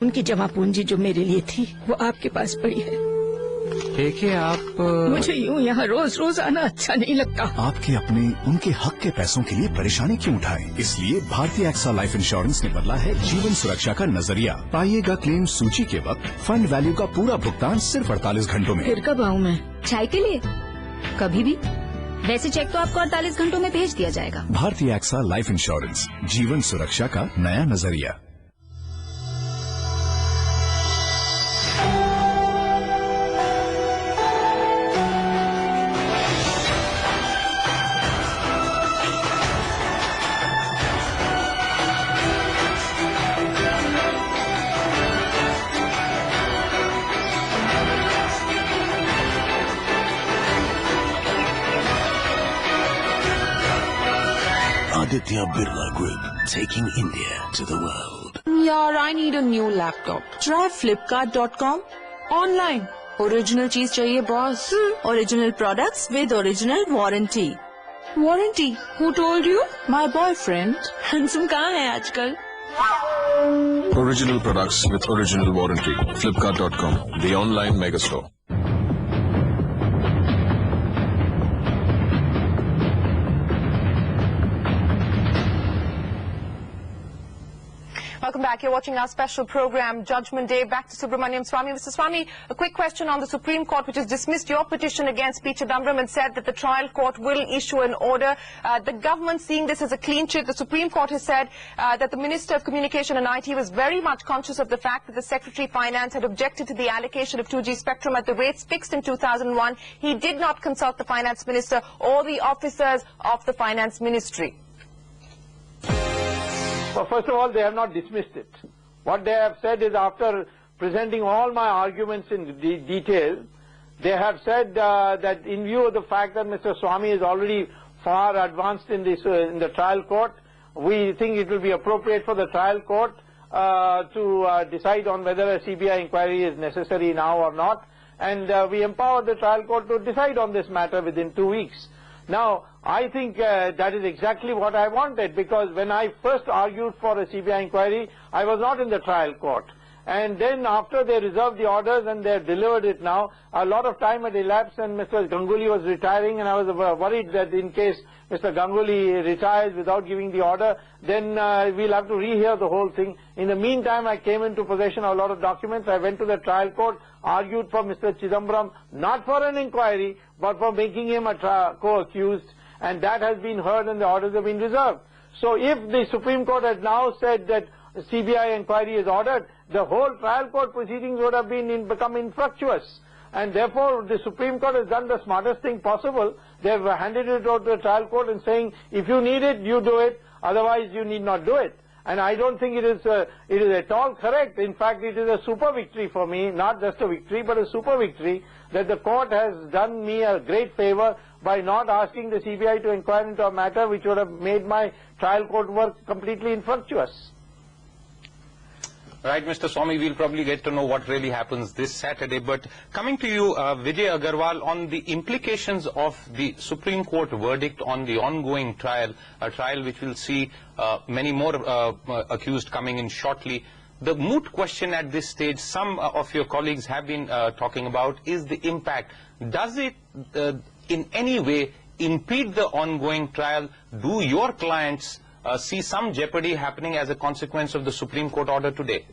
उनकी जमा पूंजी जो मेरे लिए थी वो आपके पास पड़ी है। देखिए आप मुझे यूं यहाँ रोज रोज आना अच्छा नहीं लगता। आपके अपने उनके हक के पैसों के लिए परेशानी क्यों उठाएं? इसलिए भारतीय एक्सा लाइफ इंश्योरेंस ने बदला है जीवन सुरक्षा का नजरिया। पाइएगा क्लेम सूची के वक्त फंड वैल्यू का पूरा भुगतान सिर्फ 48 घंटों में। फिर कब आऊँ मैं? चाय के लिए कभी भी। वैसे चेक तो आपको 48 घंटों में भेज दिया जाएगा। भारतीय एक्सा लाइफ इंश्योरेंस, जीवन सुरक्षा का नया नजरिया। Aditya Birla Group, taking India to the world. Yaar, I need a new laptop. Try Flipkart.com. Online. Original cheese चाहिए boss. Original products with original warranty. Warranty? Who told you? My boyfriend. Handsome कहाँ है आजकल? Original products with original warranty. Flipkart.com, the online megastore. Welcome back. You're watching our special program, Judgment Day. Back to Subramaniam Swamy. Mr. Swamy, a quick question on the Supreme Court, which has dismissed your petition against P. Chidambaram and said that the trial court will issue an order. The government seeing this as a clean chit. The Supreme Court has said that the Minister of Communication and IT was very much conscious of the fact that the Secretary of Finance had objected to the allocation of 2G spectrum at the rates fixed in 2001. He did not consult the Finance Minister or the officers of the Finance Ministry. Well, first of all, they have not dismissed it. What they have said is, after presenting all my arguments in detail, they have said that in view of the fact that Mr. Swamy is already far advanced in this in the trial court, we think it will be appropriate for the trial court to decide on whether a CBI inquiry is necessary now or not, and we empower the trial court to decide on this matter within 2 weeks. Now, I think that is exactly what I wanted, because when I first argued for a CBI inquiry, I was not in the trial court. And then after they reserved the orders and they have delivered it now, a lot of time had elapsed and Mr. Ganguly was retiring, and I was worried that in case Mr. Ganguly retires without giving the order, then we'll have to rehear the whole thing. In the meantime, I came into possession of a lot of documents. I went to the trial court, argued for Mr. Chidambaram, not for an inquiry, but for making him a co-accused, and that has been heard and the orders have been reserved. So if the Supreme Court has now said that CBI inquiry is ordered, the whole trial court proceedings would have become infructuous. And therefore, the Supreme Court has done the smartest thing possible. They have handed it over to the trial court and saying, if you need it, you do it, otherwise you need not do it. And I don't think it is at all correct. In fact, it is a super victory for me, not just a victory, but a super victory, that the court has done me a great favor by not asking the CBI to inquire into a matter which would have made my trial court work completely infructuous. Right, Mr. Swamy, we'll probably get to know what really happens this Saturday. But coming to you, Vijay Agarwal, on the implications of the Supreme Court verdict on the ongoing trial, a trial which will see many more accused coming in shortly. The moot question at this stage, some of your colleagues have been talking about, is the impact. Does it in any way impede the ongoing trial? Do your clients see some jeopardy happening as a consequence of the Supreme Court order today?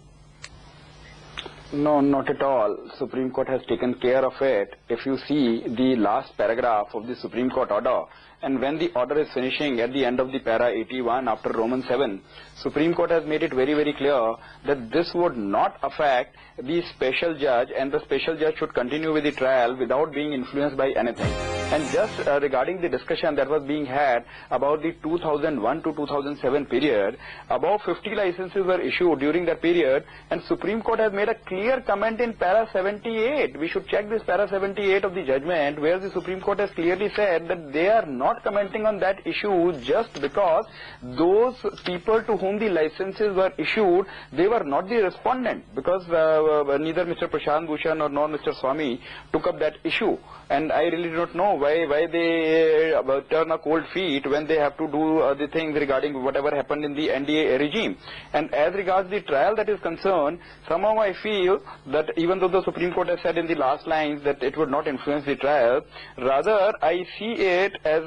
No, not at all. Supreme Court has taken care of it. If you see the last paragraph of the Supreme Court order, and when the order is finishing at the end of the para 81 after Roman 7, Supreme Court has made it very, very clear that this would not affect the special judge, and the special judge should continue with the trial without being influenced by anything. And just regarding the discussion that was being had about the 2001 to 2007 period, about 50 licenses were issued during that period, and Supreme Court has made a clear comment in para 78. We should check this para 78 of the judgment, where the Supreme Court has clearly said that they are not commenting on that issue just because those people to whom the licenses were issued, they were not the respondent, because neither Mr. Prashant Bhushan nor Mr. Swamy took up that issue. And I really do not know why they turn a cold feet when they have to do the things regarding whatever happened in the NDA regime. And as regards the trial that is concerned, somehow I feel that even though the Supreme Court has said in the last lines that it would not influence the trial, rather I see it as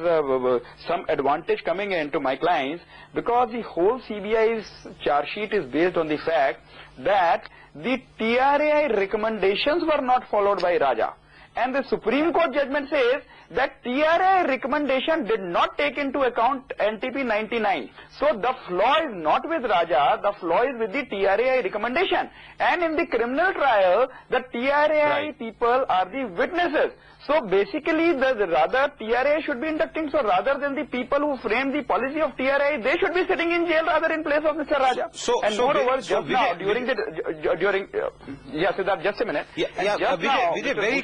some advantage coming in to my clients, because the whole CBI's charge sheet is based on the fact that the TRAI recommendations were not followed by Raja. And the Supreme Court judgment says that TRAI recommendation did not take into account NTP 99. So the flaw is not with Raja, the flaw is with the TRAI recommendation. And in the criminal trial, the TRAI people are the witnesses. So basically, rather TRAI should be inducting. So rather than the people who framed the policy of TRAI, they should be sitting in jail rather in place of Mr. Raja. Moreover, just now, during Siddharth, just a minute. Vijay, very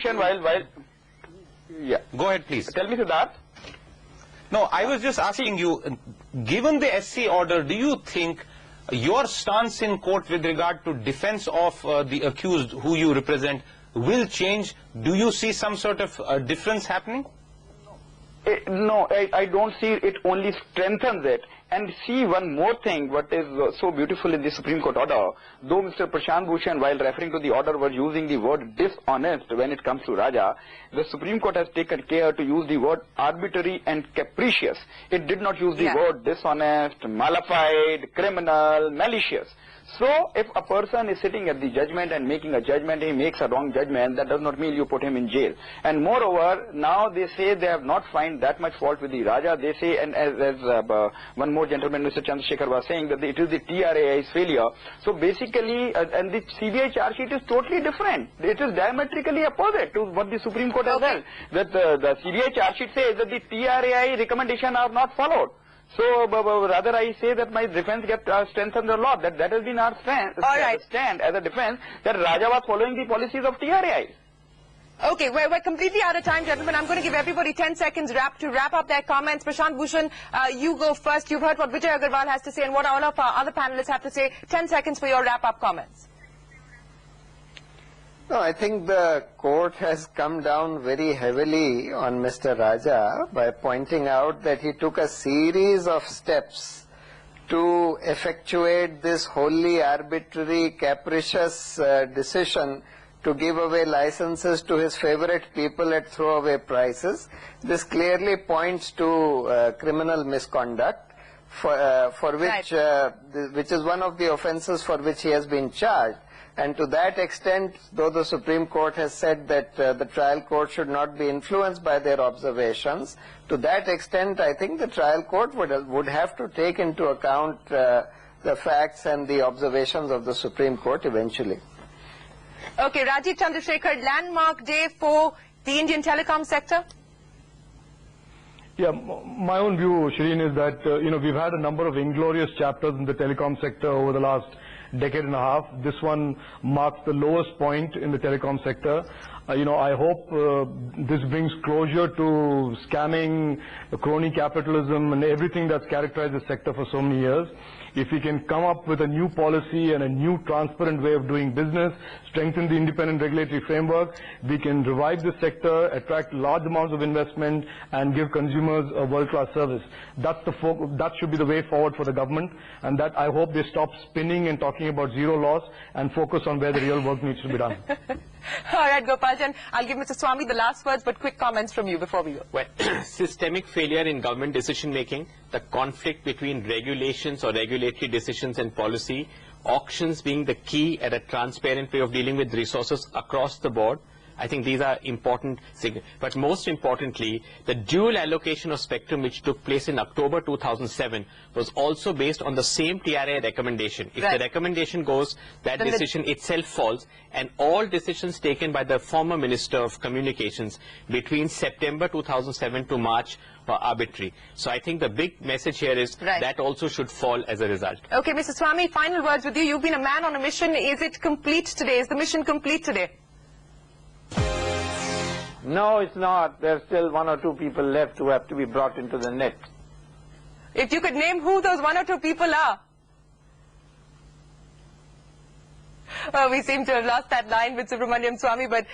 Go ahead, please. Tell me, Siddharth. No, I was just asking you, given the SC order, do you think your stance in court with regard to defense of the accused who you represent will change? Do you see some sort of difference happening? No, I don't see it, only strengthens it. And see one more thing, what is so beautiful in the Supreme Court order, though Mr. Prashant Bhushan, while referring to the order, was using the word dishonest when it comes to Raja, the Supreme Court has taken care to use the word arbitrary and capricious. It did not use the word dishonest, malified, criminal, malicious. So, if a person is sitting at the judgment and making a judgment, he makes a wrong judgment, that does not mean you put him in jail. And moreover, now they say they have not found that much fault with the Raja. They say, and as one more gentleman, Mr. Chandrasekhar, was saying, that it is the TRAI's failure. So basically, and the CBI charge sheet is totally different. It is diametrically opposite to what the Supreme Court has held. That the CBI charge sheet says that the TRAI recommendations are not followed. So, rather I say that my defense gets strengthened a lot. That has been our stand as a defense, that Raja was following the policies of TRAI. Okay, we're completely out of time, gentlemen. I'm going to give everybody 10 seconds to wrap up their comments. Prashant Bhushan, you go first. You've heard what Vijay Agarwal has to say and what all of our other panelists have to say. 10 seconds for your wrap-up comments. No, I think the court has come down very heavily on Mr. Raja by pointing out that he took a series of steps to effectuate this wholly arbitrary, capricious decision to give away licenses to his favorite people at throwaway prices. This clearly points to criminal misconduct, for which is one of the offences for which he has been charged. And to that extent, though the Supreme Court has said that the trial court should not be influenced by their observations, to that extent, I think the trial court would have to take into account the facts and the observations of the Supreme Court eventually. Okay, Rajiv Chandrasekhar, landmark day for the Indian telecom sector? Yeah, my own view, Shireen, is that, we've had a number of inglorious chapters in the telecom sector over the last decade and a half. This one marks the lowest point in the telecom sector. I hope this brings closure to scamming, crony capitalism and everything that's characterized the sector for so many years. If we can come up with a new policy and a new transparent way of doing business, strengthen the independent regulatory framework, we can revive the sector, attract large amounts of investment and give consumers a world-class service. That should be the way forward for the government, and that I hope they stop spinning and talking about zero loss and focus on where the real work needs to be done. All right, Gopaljan, I'll give Mr. Swamy the last words, but quick comments from you before we go. Well, systemic failure in government decision-making, the conflict between regulations or regulatory decisions and policy, auctions being the key at a transparent way of dealing with resources across the board. I think these are important, but most importantly, the dual allocation of spectrum which took place in October 2007 was also based on the same TRAI recommendation. If the recommendation goes, that decision itself falls, and all decisions taken by the former Minister of Communications between September 2007 to March were arbitrary. So I think the big message here is that also should fall as a result. Okay, Mr. Swamy, final words with you. You've been a man on a mission. Is it complete today? Is the mission complete today? No, it's not. There's still one or two people left who have to be brought into the net. If you could name who those one or two people are. We seem to have lost that line with Subramaniam Swamy, but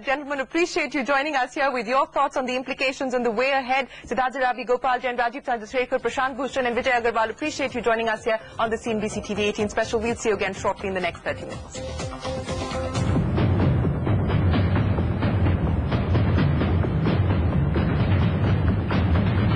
gentlemen, appreciate you joining us here with your thoughts on the implications and the way ahead. Siddhartha Ravi, Gopal Jain, Rajiv Chandrasekhar, Prashant Bhushan and Vijay Agarwal, appreciate you joining us here on the CNBC TV 18 special. We'll see you again shortly in the next 30 minutes.